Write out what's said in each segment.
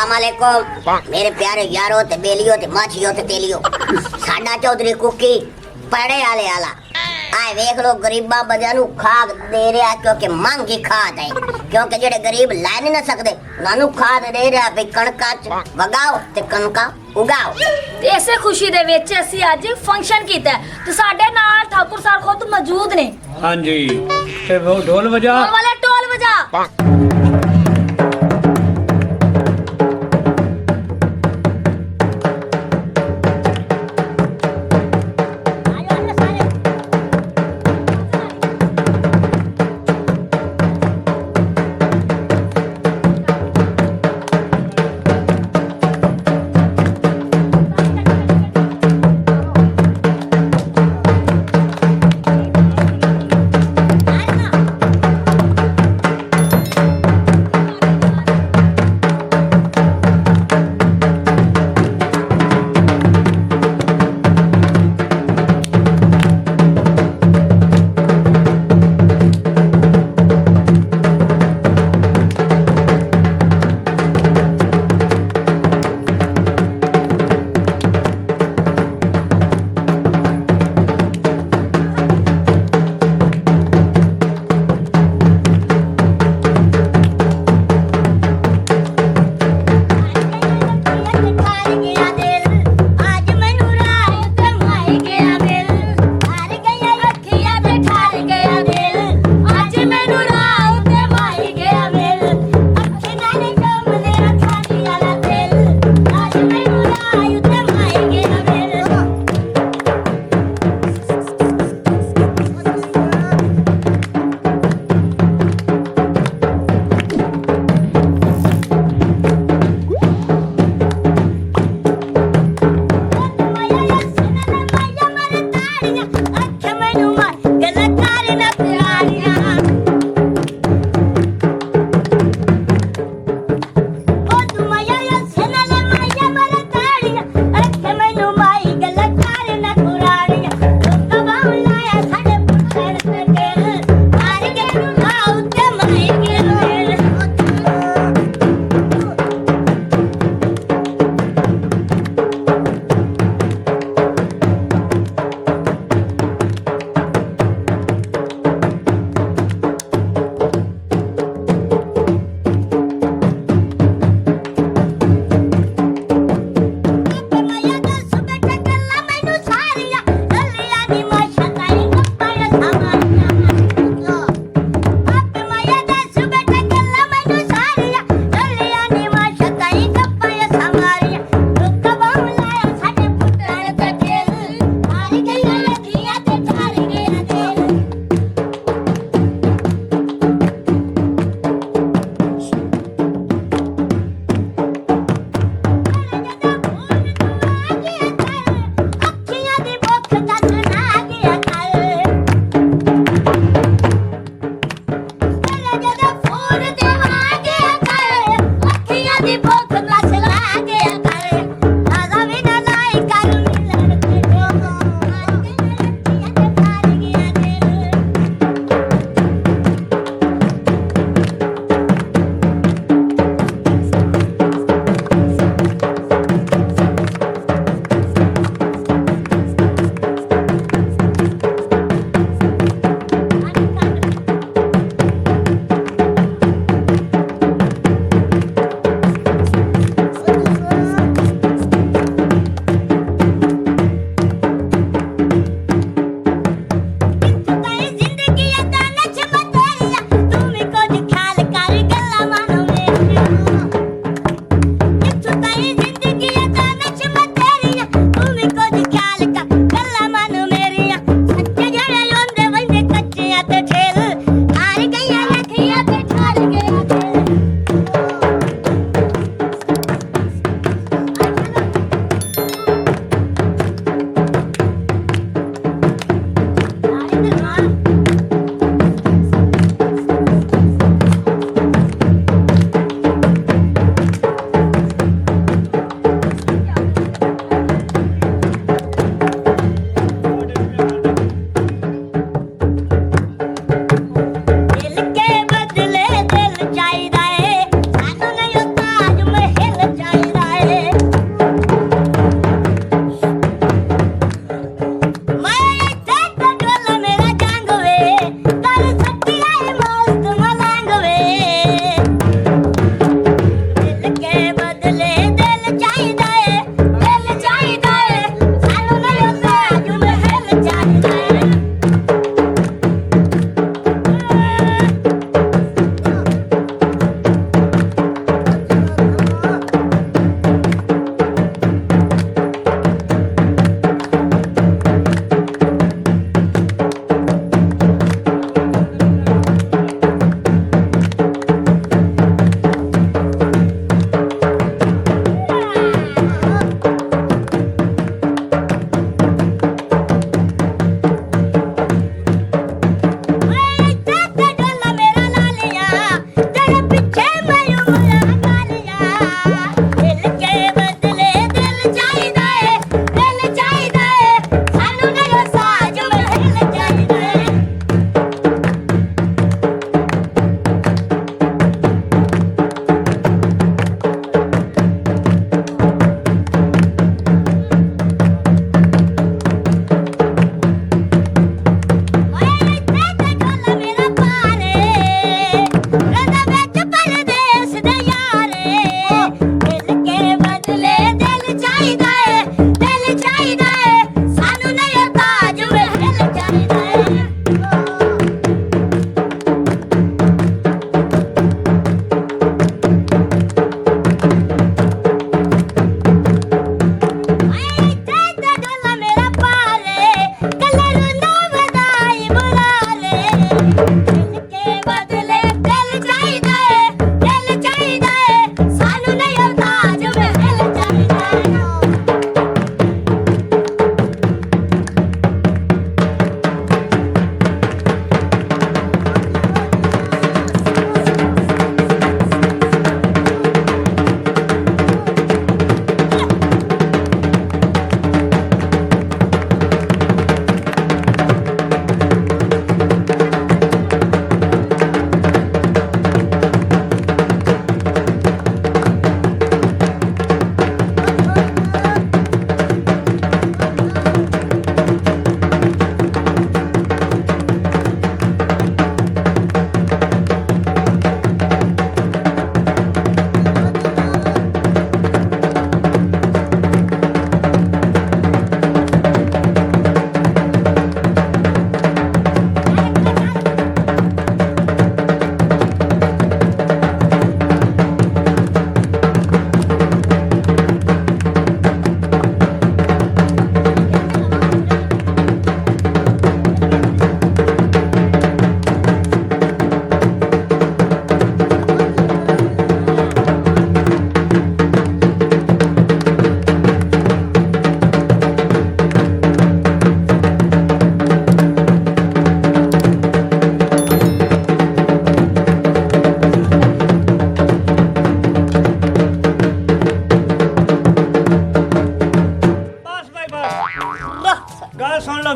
अस्सलामुअलैकुम मेरे प्यारे यारो ते बेलियो ते माछियो ते तेलियो। साडा चौधरी कुकी पड़े आले आला आए वेख लो गरीबा बजा नु खाद दे रहा क्योंकि महंगी खाद है, क्योंकि जेड़े गरीब लै नहीं ना सकदे उन्हां खाद दे रहा भी कणका च वगाओ ते कणका उगाओ। ते इसे खुशी दे विच असी अज फंक्शन कीता ते साडे नाल ठाकुर साहब खुद मौजूद ने। हां जी ते वो ढोल बजा वाले ढोल बजा।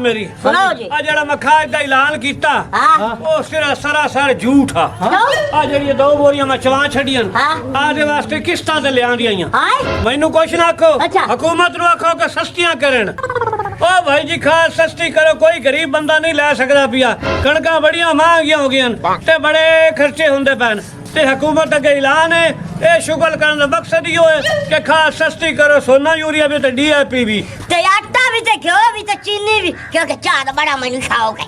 ਮੇਰੀ ਸੁਣਾਓ ਜੀ। ਆ ਜਿਹੜਾ ਮਖਾਜ ਦਾ ਐਲਾਨ ਕੀਤਾ ਹਾਂ ਉਹ ਸਿਰਾ ਸਰਾਸਰ ਝੂਠ ਆ ਕਿਉਂ? ਆ ਜਿਹੜੀਆਂ 2 ਬੋਰੀਆਂ ਮੈਂ ਚਵਾਂ ਛੱਡੀਆਂ ਹਾਂ। ਆਦੇ ਵਾਸਤੇ ਕਿਸ਼ਤਾਂ ਤੇ ਲਿਆਂਦੀਆਂ ਆਈਆਂ ਹਾਏ ਮੈਨੂੰ ਕੁਛ ਨਾ ਆਖੋ ਅੱਛਾ। ਹਕੂਮਤ ਨੂੰ ਆਖੋ ਕਿ ਸਸਤੀਆਂ ਕਰਨ ਓ ਭਾਈ ਜੀ ਖਾਸ ਸਸਤੀ ਕਰੋ ਕੋਈ ਗਰੀਬ ਬੰਦਾ ਨਹੀਂ ਲੈ ਸਕਦਾ ਪਿਆ ਕਣਕਾਂ ਬੜੀਆਂ ਮਹਿੰਗੀਆਂ ਹੋ ਗਈਆਂ ਤੇ ਬੜੇ ਖਰਚੇ ਹੁੰਦੇ ਪੈਣ ਤੇ ਹਕੂਮਤ ਅੱਗੇ ਐਲਾਨ ਹੈ ਇਹ ਸ਼ੁਗਲ ਕਰਨ ਦਾ ਮਕਸਦ ਹੀ ਹੋਏ ਕਿ ਖਾਸ ਸਸਤੀ ਕਰੋ ਸੋਨਾ ਯੂਰੀਆ ਵੀ ਤੇ ਡੀਏਪੀ ਵੀ ਤੇ ਆਟਾ ਵੀ ਤੇ ਘਿਓ ਵੀ ਤੇ ਚੀਨੀ ਵੀ ਕਿਉਂਕਿ ਚਾਹ ਦਾ ਬੜਾ ਮੈਨੂੰ ਸ਼ੌਕ ਹੈ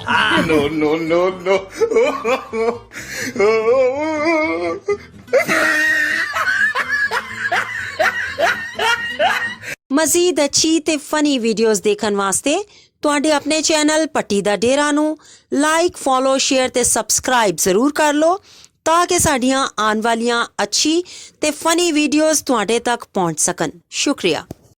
ਮਜ਼ੀਦ ਅੱਛੀ ਤੇ ਫਨੀ ਵੀਡੀਓਜ਼ ਦੇਖਣ ਵਾਸਤੇ ਤੁਹਾਡੇ ਆਪਣੇ ਚੈਨਲ ਪੱਟੀ ਦਾ ਡੇਰਾ ਨੂੰ ਲਾਈਕ ਫੋਲੋ ਸ਼ੇਅਰ ਤੇ ਸਬਸਕ੍ਰਾਈਬ ਜ਼ਰੂਰ ਕਰ ਲਓ ਤਾਂ ਕਿ ਸਾਡੀਆਂ ਆਉਣ ਵਾਲੀਆਂ ਅੱਛੀ ਤੇ ਫਨੀ ਵੀਡੀਓਜ਼ ਤੁਹਾਡੇ ਤੱਕ ਪਹੁੰਚ ਸਕਣ। ਸ਼ੁਕਰੀਆ।